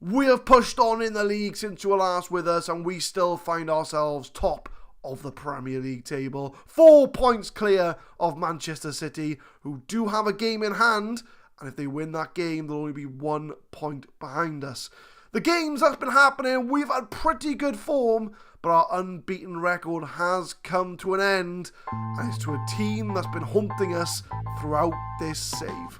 We have pushed on in the league since you were last with us, and we still find ourselves top of the Premier League table. 4 points clear of Manchester City, who do have a game in hand, and if they win that game, they'll only be 1 point behind us. The games that's been happening, we've had pretty good form, but our unbeaten record has come to an end, and it's to a team that's been haunting us throughout this save.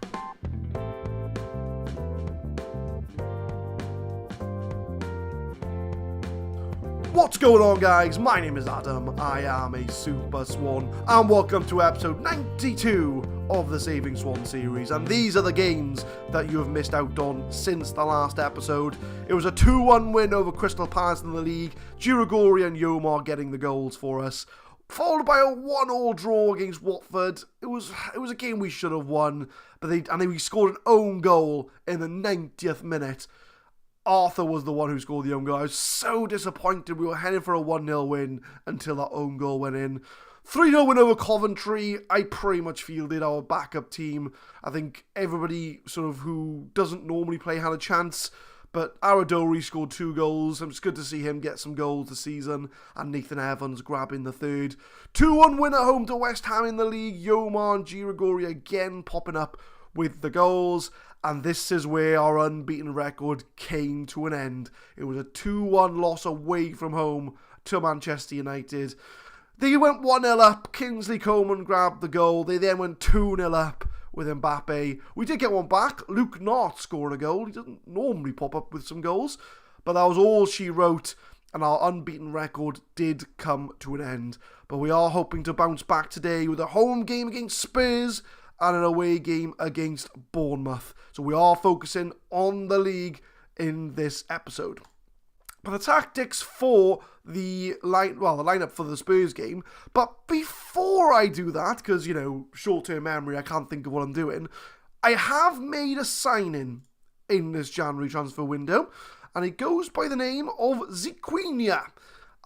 What's going on, guys? My name is Adam, I am a Super Swan, and welcome to episode 92 of the Saving Swans series. And these are the games that you have missed out on since the last episode. It was a 2-1 win over Crystal Palace in the league, Girigori and Yomar getting the goals for us, followed by a 1-1 draw against Watford. It was a game we should have won, but we scored an own goal in the 90th minute. Arthur was the one who scored the own goal. I was so disappointed. We were heading for a 1-0 win until that own goal went in. 3-0 win over Coventry. I pretty much fielded our backup team. I think everybody sort of who doesn't normally play had a chance. But Aradori scored 2 goals. It's good to see him get some goals this season. And Nathan Evans grabbing the third. 2-1 win at home to West Ham in the league. Yomar and Girigori again popping up with the goals. And this is where our unbeaten record came to an end. It was a 2-1 loss away from home to Manchester United. They went 1-0 up. Kingsley Coman grabbed the goal. They then went 2-0 up with Mbappe. We did get one back. Luke Knott scored a goal. He doesn't normally pop up with some goals. But that was all she wrote. And our unbeaten record did come to an end. But we are hoping to bounce back today with a home game against Spurs and an away game against Bournemouth. So we are focusing on the league in this episode. But the tactics for the lineup for the Spurs game. But before I do that, because, short-term memory, I can't think of what I'm doing, I have made a signing in this January transfer window, and it goes by the name of Ziquinha.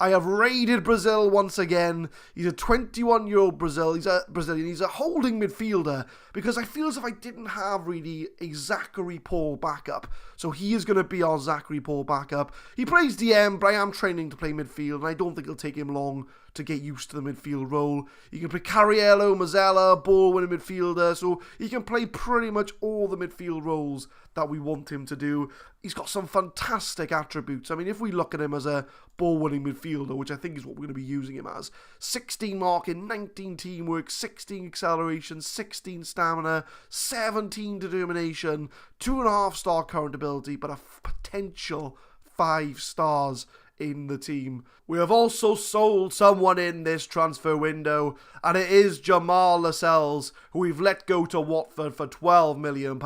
I have raided Brazil once again. He's a 21-year-old Brazilian. He's a holding midfielder because I feel as if I didn't have really a Zachary Paul backup. So he is going to be our Zachary Paul backup. He plays DM, but I am training to play midfield, and I don't think it'll take him long to get used to the midfield role. He can play Cariello, Mazzella, ball-winning midfielder, so he can play pretty much all the midfield roles that we want him to do. He's got some fantastic attributes. I mean, if we look at him as a ball-winning midfielder, which I think is what we're going to be using him as, 16 marking, 19 teamwork, 16 acceleration, 16 stamina, 17 determination, 2.5-star current ability, but a potential 5 stars in the team. We have also sold someone in this transfer window, and it is Jamal Lascelles, who we've let go to Watford for £12 million.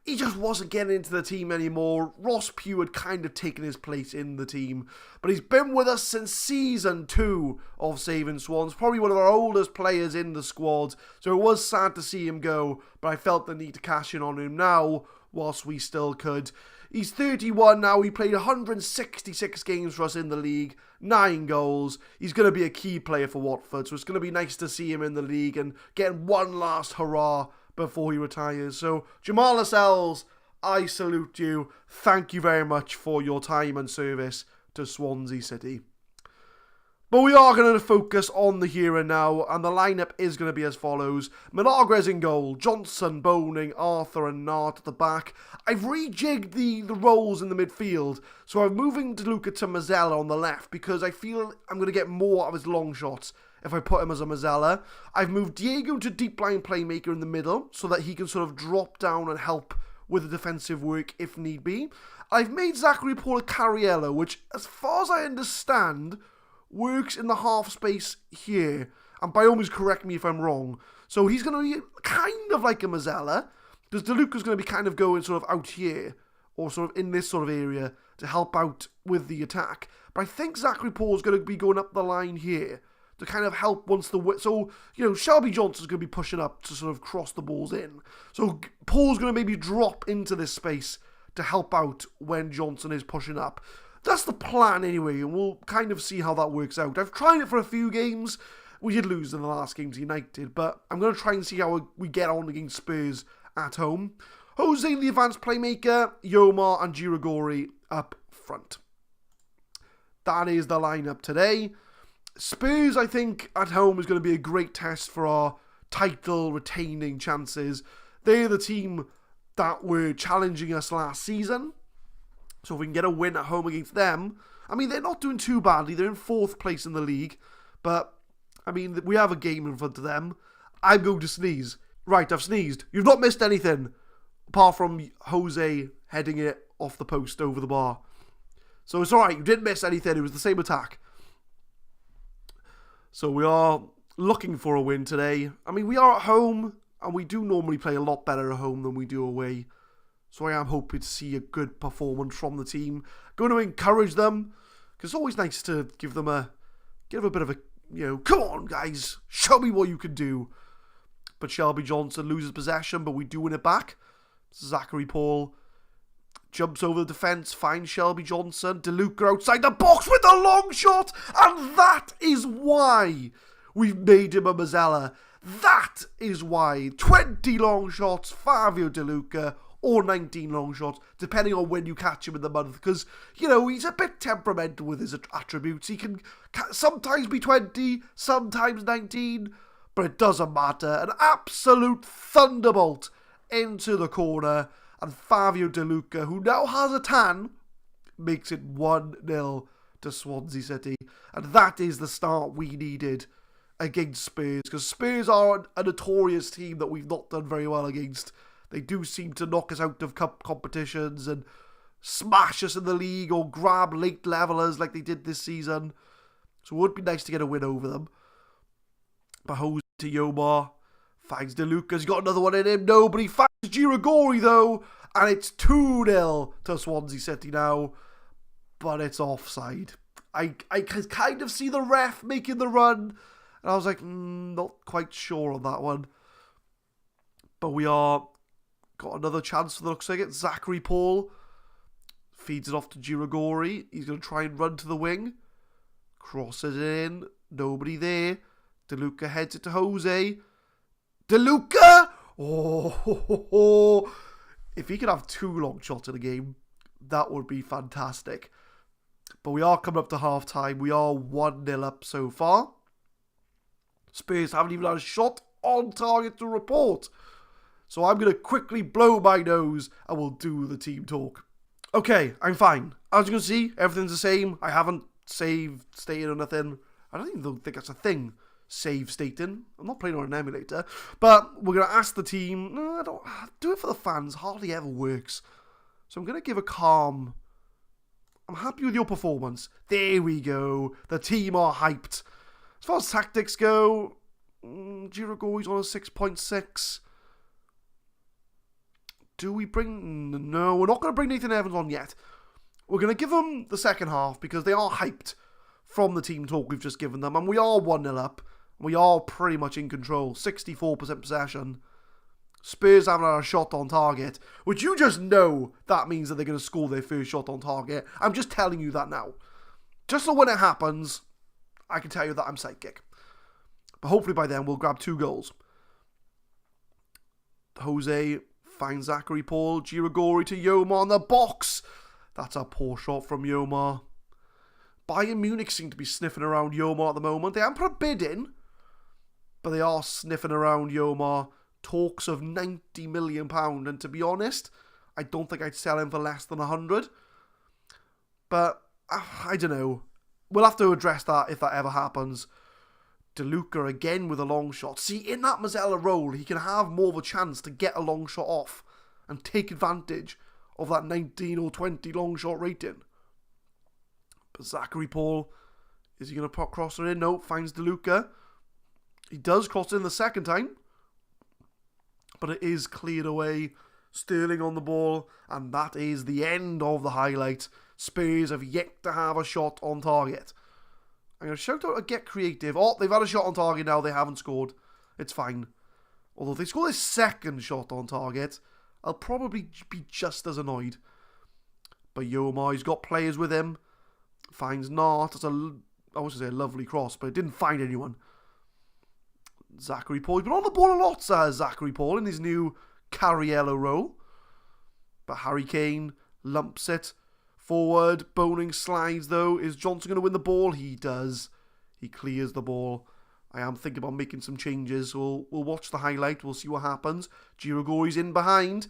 He just wasn't getting into the team anymore. Ross Pugh had kind of taken his place in the team. But he's been with us since Season 2 of Saving Swans. Probably one of our oldest players in the squad. So it was sad to see him go. But I felt the need to cash in on him now whilst we still could. He's 31 now. He played 166 games for us in the league. 9 goals. He's going to be a key player for Watford. So it's going to be nice to see him in the league and getting one last hurrah before he retires. So, Jamal Lascelles, I salute you. Thank you very much for your time and service to Swansea City. But we are going to focus on the here and now, and the lineup is going to be as follows. Milagres in goal, Johnson, Boning, Arthur and Nart at the back. I've rejigged the roles in the midfield, so I'm moving DeLuca to Mazzella on the left because I feel I'm going to get more out of his long shots if I put him as a Mazzella. I've moved Diego to deep line playmaker in the middle so that he can sort of drop down and help with the defensive work if need be. I've made Zachary Paul a Cariello, which, as far as I understand, works in the half space here. And by all means, correct me if I'm wrong. So he's going to be kind of like a Mazzella, because DeLuca's going to be kind of going sort of out here, or sort of in this sort of area, to help out with the attack. But I think Zachary Paul's going to be going up the line here to kind of help once the... So, Shelby Johnson's going to be pushing up to sort of cross the balls in. So Paul's going to maybe drop into this space to help out when Johnson is pushing up. That's the plan anyway, and we'll kind of see how that works out. I've tried it for a few games. We did lose in the last game to United, but I'm going to try and see how we get on against Spurs at home. Jose, the advanced playmaker, Yomar and Girigori up front. That is the lineup today. Spurs, I think, at home is going to be a great test for our title retaining chances. They're the team that were challenging us last season. So if we can get a win at home against them, I mean, they're not doing too badly. They're in 4th place in the league. But, I mean, we have a game in front of them. I'm going to sneeze. Right, I've sneezed. You've not missed anything. Apart from Jose heading it off the post over the bar. So it's alright. You didn't miss anything. It was the same attack. So we are looking for a win today. I mean, we are at home. And we do normally play a lot better at home than we do away. So I am hoping to see a good performance from the team. Going to encourage them. Because it's always nice to give them a bit of a, come on guys. Show me what you can do. But Shelby Johnson loses possession. But we do win it back. Zachary Paul jumps over the defence. Finds Shelby Johnson. DeLuca outside the box with a long shot. And that is why we've made him a Mazzella. That is why 20 long shots, Fabio DeLuca, or 19 long shots, depending on when you catch him in the month. Because, he's a bit temperamental with his attributes. He can sometimes be 20, sometimes 19, but it doesn't matter. An absolute thunderbolt into the corner. And Fabio DeLuca, who now has a tan, makes it 1-0 to Swansea City. And that is the start we needed against Spurs, because Spurs are a notorious team that we've not done very well against. They do seem to knock us out of cup competitions and smash us in the league or grab late levelers like they did this season. So it would be nice to get a win over them. But Jose to Yomar, finds DeLuca, he's got another one in him. Nobody finds Girigori though, and it's 2-0 to Swansea City now, but it's offside. I can kind of see the ref making the run, and I was like, not quite sure on that one. But we are got another chance for the looks like it. Zachary Paul feeds it off to Girigori. He's going to try and run to the wing. Crosses it in. Nobody there. DeLuca heads it to Jose. DeLuca! Oh, if he could have 2 long shots in a game, that would be fantastic. But we are coming up to half time. We are 1-0 up so far. Spurs haven't even had a shot on target to report. So I'm going to quickly blow my nose and we'll do the team talk. Okay, I'm fine. As you can see, everything's the same. I haven't saved, stated or nothing. I don't even think that's a thing. Save stating. I'm not playing on an emulator. But we're going to ask the team. No, I don't do it for the fans. Hardly ever works. So I'm going to give a calm. I'm happy with your performance. There we go. The team are hyped. As far as tactics go, Girigori's on a 6.6. Do we bring... No, we're not going to bring Nathan Evans on yet. We're going to give them the second half because they are hyped from the team talk we've just given them. And we are 1-0 up. We are pretty much in control. 64% possession. Spurs haven't had a shot on target, which you just know that means that they're going to score their first shot on target. I'm just telling you that now. Just so when it happens, I can tell you that I'm psychic. But hopefully by then we'll grab 2 goals. Jose finds Zachary Paul. Girigori to Yomar on the box. That's a poor shot from Yomar. Bayern Munich seem to be sniffing around Yomar at the moment. They haven't put a bid in, but they are sniffing around Yomar. Talks of £90 million, and to be honest, I don't think I'd sell him for less than 100. But I don't know. We'll have to address that if that ever happens. DeLuca again with a long shot. See, in that Mazzella role, he can have more of a chance to get a long shot off and take advantage of that 19 or 20 long shot rating. But Zachary Paul, is he going to cross it in? No, finds DeLuca. He does cross it in the second time, but it is cleared away. Sterling on the ball, and that is the end of the highlight. Spurs have yet to have a shot on target. I'm going to shout out a get creative. Oh, they've had a shot on target now. They haven't scored. It's fine. Although if they score their second shot on target, I'll probably be just as annoyed. But Yomar, he's got players with him. Finds Nart. It's I was going to say a lovely cross, but it didn't find anyone. Zachary Paul. He's been on the ball a lot, Zachary Paul, in his new Cariello role. But Harry Kane lumps it forward. Boning slides though. Is Johnson going to win the ball? He does. He clears the ball. I am thinking about making some changes. We'll watch the highlight. We'll see what happens. Giragori's in behind.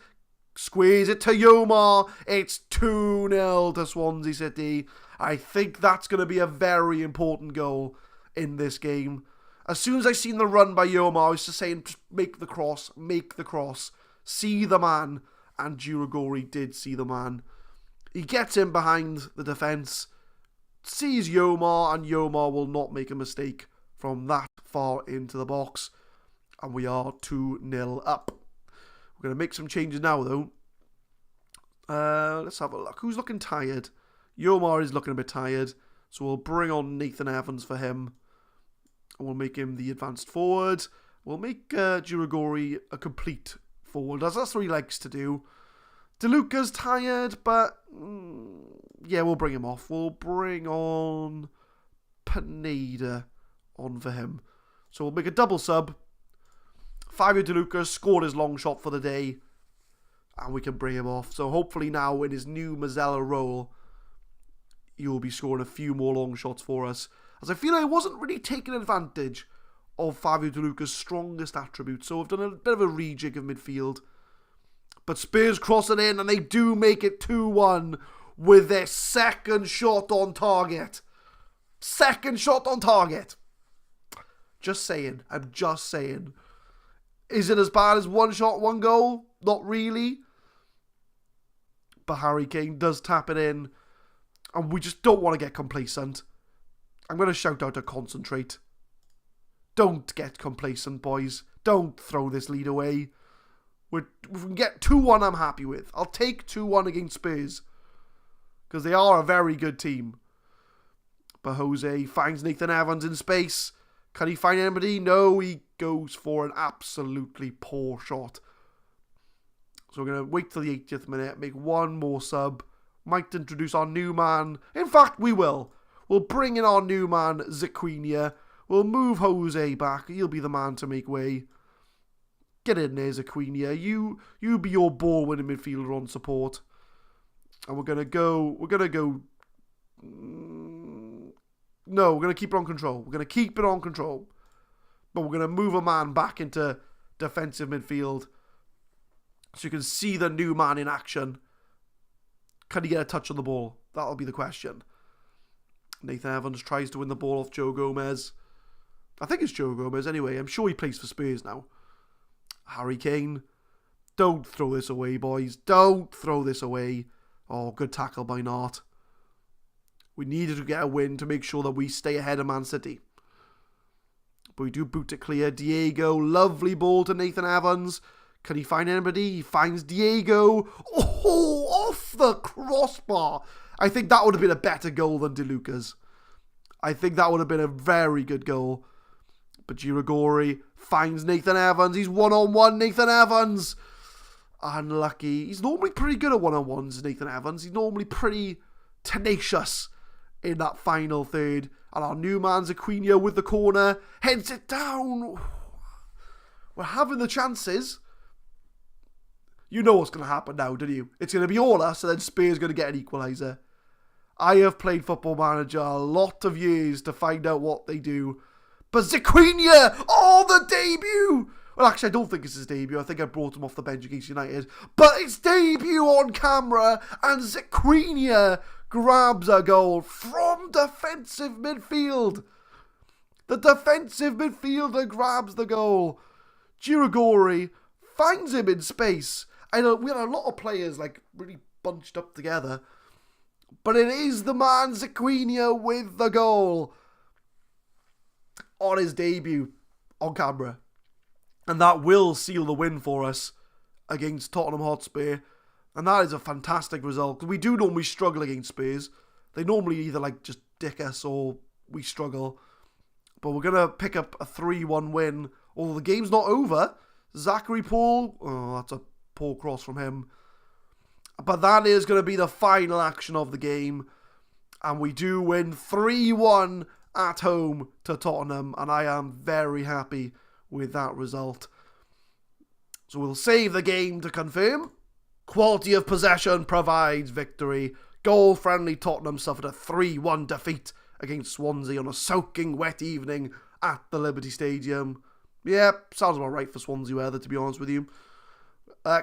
Squares it to Yomar. It's 2-0 to Swansea City. I think that's going to be a very important goal in this game. As soon as I seen the run by Yomar, I was just saying, just make the cross, see the man. And Giragori did see the man. He gets in behind the defence, sees Yomar, and Yomar will not make a mistake from that far into the box. And we are 2-0 up. We're going to make some changes now, though. Let's have a look. Who's looking tired? Yomar is looking a bit tired. So we'll bring on Nathan Evans for him. And we'll make him the advanced forward. We'll make Giragori a complete forward, as that's what he likes to do. DeLuca's tired, but yeah, we'll bring him off. We'll bring on Pineda on for him. So we'll make a double sub. Fabio DeLuca scored his long shot for the day, and we can bring him off. So hopefully now in his new Mazzella role, he will be scoring a few more long shots for us, as I feel I wasn't really taking advantage of Fabio DeLuca's strongest attributes. So I've done a bit of a rejig of midfield. But Spurs cross it in, and they do make it 2-1 with their second shot on target. Second shot on target. Just saying. I'm just saying. Is it as bad as one shot, one goal? Not really. But Harry Kane does tap it in. And we just don't want to get complacent. I'm going to shout out to concentrate. Don't get complacent, boys. Don't throw this lead away. If we can get 2-1, I'm happy with. I'll take 2-1 against Spurs, because they are a very good team. But Jose finds Nathan Evans in space. Can he find anybody? No, he goes for an absolutely poor shot. So we're going to wait till the 80th minute, make one more sub. Might introduce our new man. In fact, we will. We'll bring in our new man, Ziquinha. We'll move Jose back. He'll be the man to make way. Get in there, Ziquinha. You be your ball-winning midfielder on support. And we're going to go... No, we're going to keep it on control. We're going to keep it on control. But we're going to move a man back into defensive midfield, so you can see the new man in action. Can he get a touch on the ball? That'll be the question. Nathan Evans tries to win the ball off Joe Gomez. I think it's Joe Gomez anyway. I'm sure he plays for Spurs now. Harry Kane. Don't throw this away, boys. Don't throw this away. Oh, good tackle by Nart. We needed to get a win to make sure that we stay ahead of Man City. But we do boot it clear. Diego, lovely ball to Nathan Evans. Can he find anybody? He finds Diego. Oh, off the crossbar. I think that would have been a better goal than DeLuca's. I think that would have been a very good goal. But Giragori finds Nathan Evans. He's one-on-one, Nathan Evans. Unlucky. He's normally pretty good at one-on-ones, Nathan Evans. He's normally pretty tenacious in that final third. And our new man, Ziquinha, with the corner, heads it down. We're having the chances. You know what's going to happen now, don't you? It's going to be all us, and then Spurs going to get an equaliser. I have played Football Manager a lot of years to find out what they do. But Ziquinha! Oh, the debut! Well, actually, I don't think it's his debut. I think I brought him off the bench against United. But it's debut on camera, and Ziquinha grabs a goal from defensive midfield. The defensive midfielder grabs the goal. Giragori finds him in space. I know we had a lot of players like really bunched up together. But it is the man Ziquinha with the goal on his debut on camera. And that will seal the win for us against Tottenham Hotspur. And that is a fantastic result, because we do normally struggle against Spurs. They normally either like just dick us or we struggle. But we're going to pick up a 3-1 win. Although the game's not over. Zachary Paul, oh, that's a poor cross from him. But that is going to be the final action of the game. And we do win 3-1 at home to Tottenham. And I am very happy with that result. So we'll save the game to confirm. Quality of possession provides victory. Goal-friendly Tottenham suffered a 3-1 defeat against Swansea on a soaking wet evening at the Liberty Stadium. Yeah, sounds about right for Swansea weather, to be honest with you.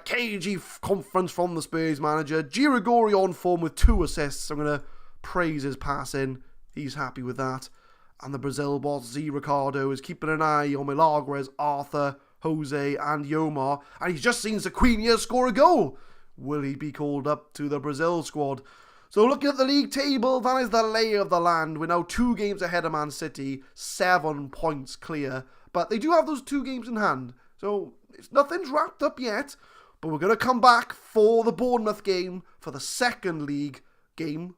Cagey conference from the Spurs manager. Girigori on form with 2 assists. I'm going to praise his passing. He's happy with that. And the Brazil boss, Z Ricardo, is keeping an eye on Milagres, Arthur, Jose and Yomar. And he's just seen Sequinha score a goal. Will he be called up to the Brazil squad? So looking at the league table, that is the lay of the land. We're now 2 games ahead of Man City, 7 points clear. But they do have those 2 games in hand. So nothing's wrapped up yet. But we're going to come back for the Bournemouth game for the second league game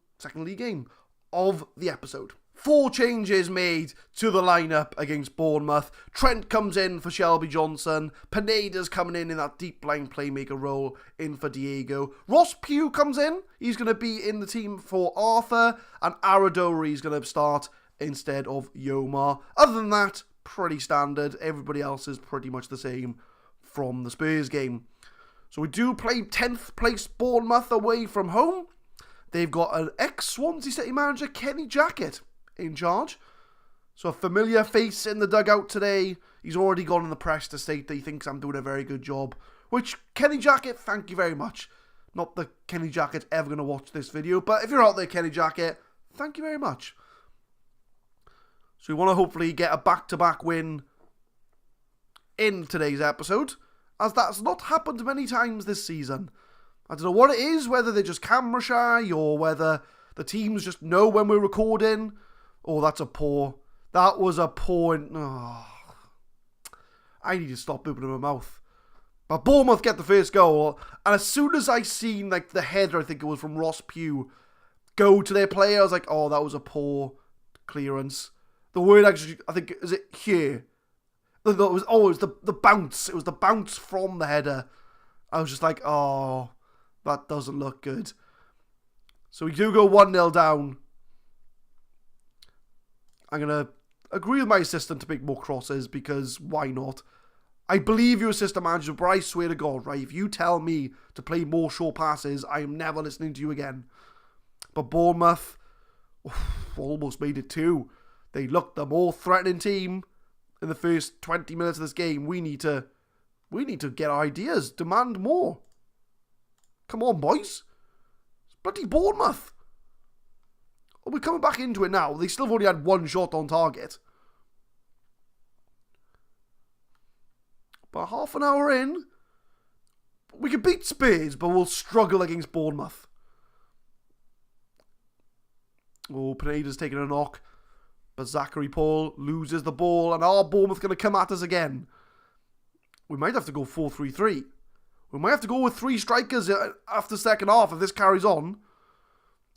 of the episode. 4 changes made to the lineup against Bournemouth. Trent comes in for Shelby Johnson. Pineda's coming in that deep line playmaker role in for Diego. Ross Pugh comes in. He's going to be in the team for Arthur. And Aradori is going to start instead of Yomar. Other than that, pretty standard. Everybody else is pretty much the same from the Spurs game. So we do play 10th place Bournemouth away from home. They've got an ex-Swansea City manager, Kenny Jackett, in charge. So a familiar face in the dugout today. He's already gone in the press to state that he thinks I'm doing a very good job. Which, Kenny Jackett, thank you very much. Not that Kenny Jackett's ever going to watch this video, but if you're out there, Kenny Jackett, thank you very much. So we want to hopefully get a back-to-back win in today's episode, as that's not happened many times this season. I don't know what it is, whether they're just camera shy, or whether the teams just know when we're recording. Oh, that was a poor... I need to stop opening my mouth. But Bournemouth get the first goal, and as soon as I seen the header, I think it was from Ross Pugh, go to their player, I was like, oh, that was a poor clearance. The word actually, I think, is it here? It was the bounce. It was the bounce from the header. I was just like, oh, that doesn't look good. So we do go 1-0 down. I'm going to agree with my assistant to make more crosses, because why not? I believe you, assistant manager, but I swear to God, right, if you tell me to play more short passes, I am never listening to you again. But Bournemouth almost made it 2. They looked the more threatening team in the first 20 minutes of this game. We need to get ideas, demand more. Come on, boys. It's bloody Bournemouth. Oh, we're coming back into it now. They still have only had 1 shot on target. But half an hour in, we can beat Spurs, but we'll struggle against Bournemouth. Oh, Pineda's taking a knock. But Zachary Paul loses the ball, and are Bournemouth going to come at us again? We might have to go 4-3-3. We might have to go with 3 strikers after second half if this carries on.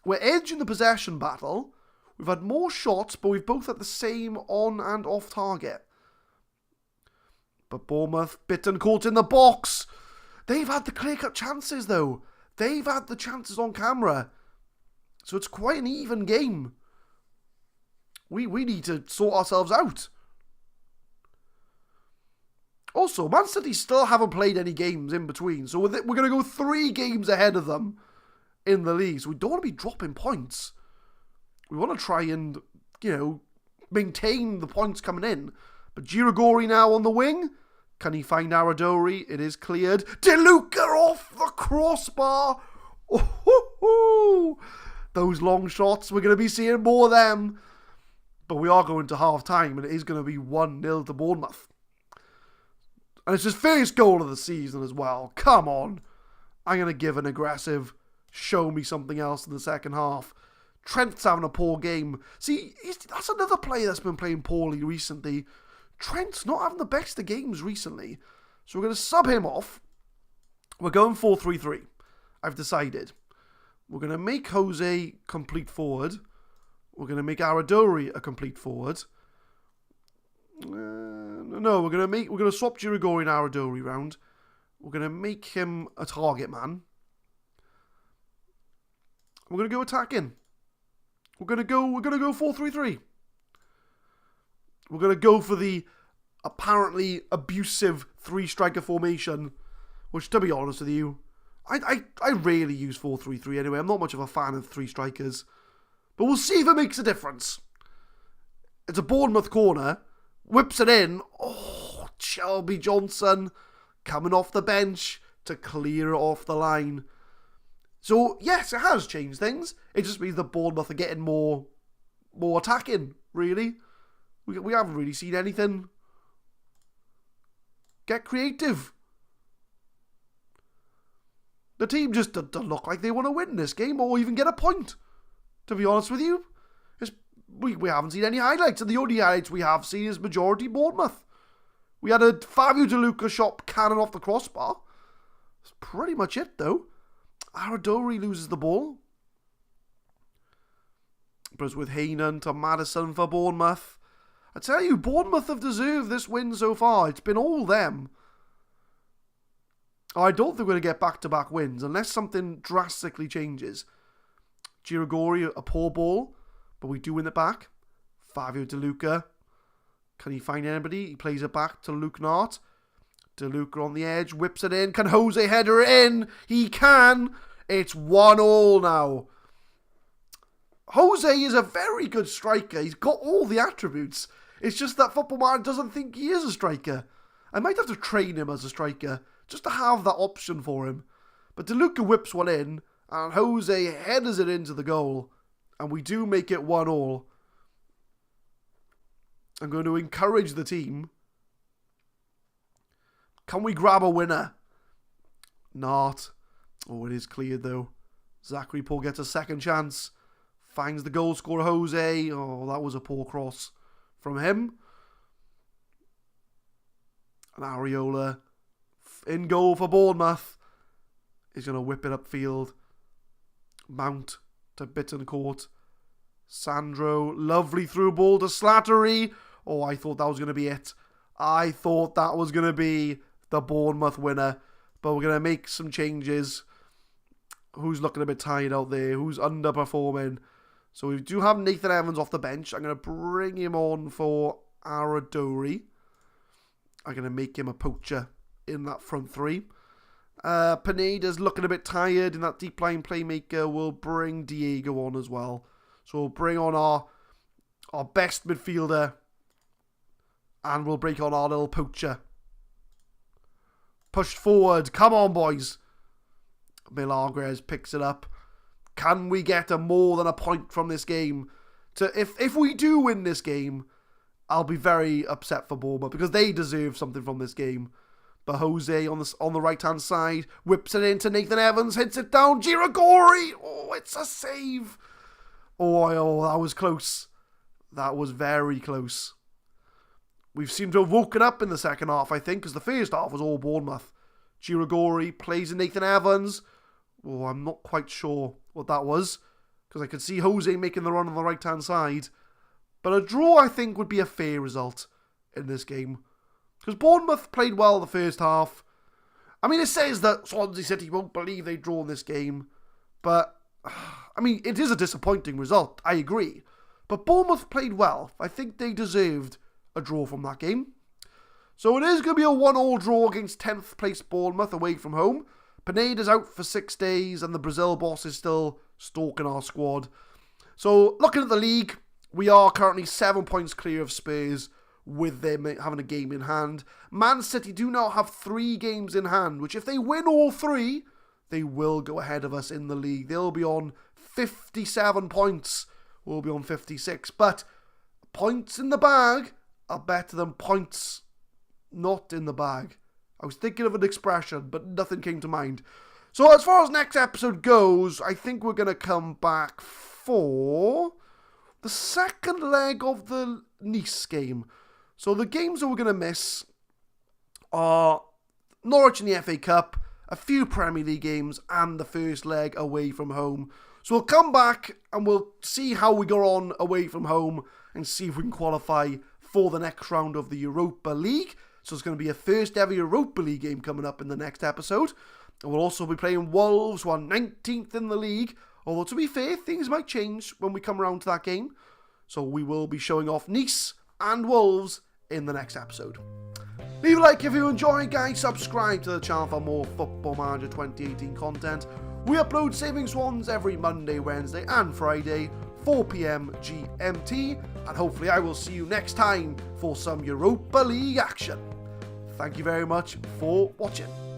We're edging the possession battle. We've had more shots, but we've both had the same on and off target. But Bournemouth, bitten caught in the box. They've had the clear-cut chances, though. They've had the chances on camera. So it's quite an even game. We need to sort ourselves out. Also, Man City still haven't played any games in between. So we're going to go 3 games ahead of them in the league. So we don't want to be dropping points. We want to try and, maintain the points coming in. But Girigori now on the wing. Can he find Aradori? It is cleared. DeLuca off the crossbar. Oh, those long shots, we're going to be seeing more of them. But we are going to half-time, and it is going to be 1-0 to Bournemouth. And it's his first goal of the season as well. Come on. I'm going to give an aggressive, show me something else in the second half. Trent's having a poor game. See, that's another player that's been playing poorly recently. Trent's not having the best of games recently. So we're going to sub him off. We're going 4-3-3. I've decided. We're going to make Jose complete forward. We're going to make Aradori a complete forward. No, we're going to swap Girigori and Aradori round. We're going to make him a target man. We're going to go attacking. We're going to go 4-3-3. We're going to go for the apparently abusive 3-striker formation, which, to be honest with you, I rarely use 4-3-3 anyway. I'm not much of a fan of three strikers. But we'll see if it makes a difference. It's a Bournemouth corner. Whips it in. Oh, Shelby Johnson coming off the bench to clear it off the line. So, yes, it has changed things. It just means that Bournemouth are getting more attacking, really. We haven't really seen anything get creative. The team just don't look like they want to win this game or even get a point, to be honest with you. We haven't seen any highlights, and the only highlights we have seen is majority Bournemouth. We had a Fabio De Luca shot cannon off the crossbar. That's pretty much it, though. Aradori loses the ball. But it's with Hainan to Maddison for Bournemouth. I tell you, Bournemouth have deserved this win so far. It's been all them. I don't think we're going to get back-to-back wins unless something drastically changes. Girigori, a poor ball, but we do win it back. Fabio De Luca. Can he find anybody? He plays it back to Luke Nart. De Luca on the edge, whips it in. Can Jose header it in? He can. It's 1-1 now. Jose is a very good striker. He's got all the attributes. It's just that Football Manager doesn't think he is a striker. I might have to train him as a striker, just to have that option for him. But De Luca whips one in, and Jose headers it into the goal. And we do make it 1-1. I'm going to encourage the team. Can we grab a winner? Not. Oh, it is cleared though. Zachary Paul gets a second chance. Finds the goal scorer Jose. Oh, that was a poor cross from him. And Areola in goal for Bournemouth. He's going to whip it upfield. Mount to Bittencourt. Sandro, lovely through ball to Slattery. Oh, I thought that was going to be it. I thought that was going to be the Bournemouth winner. But we're going to make some changes. Who's looking a bit tired out there? Who's underperforming? So we do have Nathan Evans off the bench. I'm going to bring him on for Aradori. I'm going to make him a poacher in that front three. Pineda's looking a bit tired in that deep line playmaker. We'll bring Diego on as well. So we'll bring on our best midfielder. And we'll break on our little poacher. Pushed forward. Come on, boys. Milagres picks it up. Can we get a more than a point from this game? If we do win this game, I'll be very upset for Bournemouth because they deserve something from this game. But Jose on the right-hand side whips it into Nathan Evans, hits it down. Girigori! Oh, it's a save. Oh, that was close. That was very close. We've seemed to have woken up in the second half, I think, because the first half was all Bournemouth. Girigori plays in Nathan Evans. Oh, I'm not quite sure what that was, because I could see Jose making the run on the right-hand side. But a draw, I think, would be a fair result in this game. Because Bournemouth played well the first half. I mean, it says that Swansea City won't believe they draw this game. But, I mean, it is a disappointing result, I agree. But Bournemouth played well. I think they deserved a draw from that game. So it is going to be a 1-1 draw against 10th place Bournemouth away from home. Pineda's out for 6 days and the Brazil boss is still stalking our squad. So looking at the league, we are currently 7 points clear of Spurs with them having a game in hand. Man City do now have 3 games in hand, which if they win all 3, they will go ahead of us in the league. They'll be on 57 points. We'll be on 56. But points in the bag are better than points not in the bag. I was thinking of an expression, but nothing came to mind. So as far as next episode goes, I think we're going to come back for the second leg of the Nice game. So the games that we're going to miss are Norwich in the FA Cup, a few Premier League games, and the first leg away from home. So we'll come back and we'll see how we go on away from home and see if we can qualify for the next round of the Europa League. So it's going to be a first ever Europa League game coming up in the next episode. And we'll also be playing Wolves, who are 19th in the league. Although to be fair, things might change when we come around to that game. So we will be showing off Nice and Wolves in the next episode. Leave a like if you enjoyed, guys. Subscribe to the channel for more Football Manager 2018 content. We upload Saving Swans every Monday, Wednesday and Friday, 4 PM GMT, and hopefully I will see you next time for some Europa League action. Thank you very much for watching.